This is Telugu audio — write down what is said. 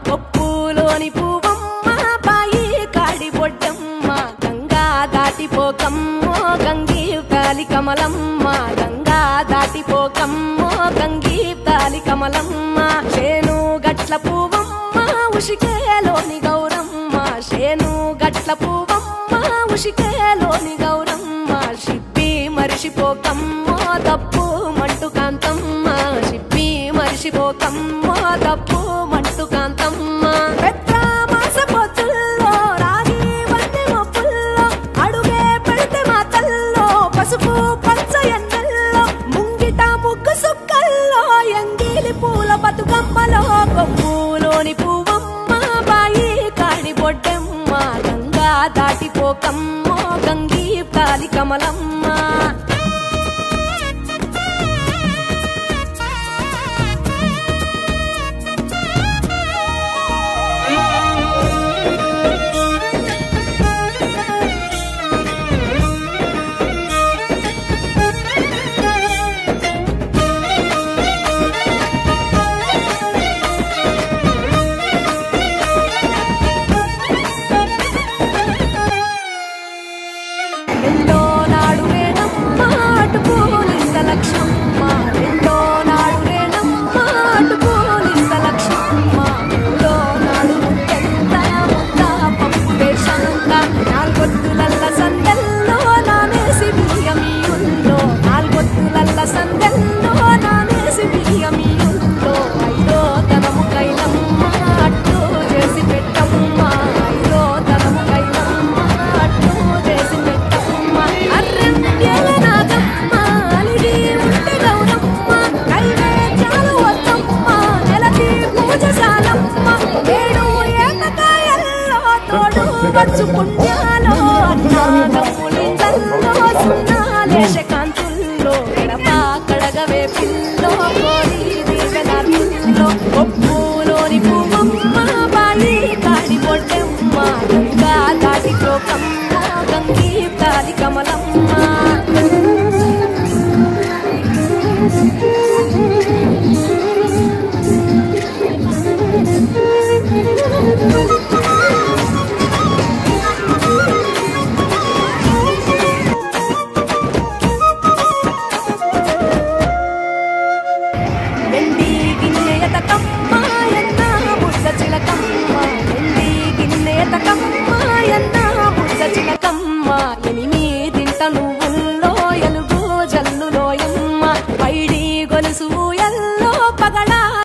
కొప్పులోని పువ్వమ్మ బాయి కాడి బొడ్డమ్మ గంగా దాటిపోకమ్మో గంగీ తాలి కమలమ్మ గంగా దాటిపోకమ్మో గంగీ తాలి కమలమ్మ శేను గట్ల పువ్వమ్మ ఉషికేలోని గౌరమ్మ శేను గట్ల పువ్వమ్మ ఉషికేలోని గౌరమ్మ షిప్పి మరిషిపోకమ్మో తప్పు మంటు కాంతమ్మ షిప్పి మరిషిపోకమ్మో తప్పు మంటు కాంతమ్మ పెద్ద మాస పొత్తుల్లో రాగి వన్నె మొప్పుల్లో అడుగే పెడితే మాతల్లో పసుపు పచ్చ ఎన్నెల్లో ముంగిట ముగ్గు సుక్కల్లో ఎంగిలి పూల బతుకమ్మలో కొప్పులోని పువ్వమ్మ బాయి కాడి బొడ్డమ్మ గంగా దాటిపోకమ్మో గంగీ తాలి కమలమ్మ రెండో నాడు రేణమ్మ అటుపోలింద లక్ష్మమ్మ రెండో నాడు రేణమ్మ అటుపోలింద లక్ష్మమ్మ మూడో నాడు ముద్దెంత ముద్ద పప్పు వేషంత నాలుగొత్తులల్ల సందెల్లో నానేసి బియ్యమియుల్లో నాలుగొత్తులల్ల సందెల్లో నానేసి బియ్యమియుల్లో ఐదో తనము కైలమ్మ అట్టు చేసి పెట్టమ్మ ఐదో తనము కైలమ్మ అట్టు చేసి పెట్టమ్మ అర్రెంట్యేల నాగమ్మ అలిగి ఉంటే గౌరమ్మ నైవేద్యాలు వద్దమ్మ నెలకి పూజశాలమ్మ ఏడు ఏకకాయల్లో తోడు వచ్చు పుణ్యాలో అన్నాగమ్ములిందల్లో సున్నాలేశ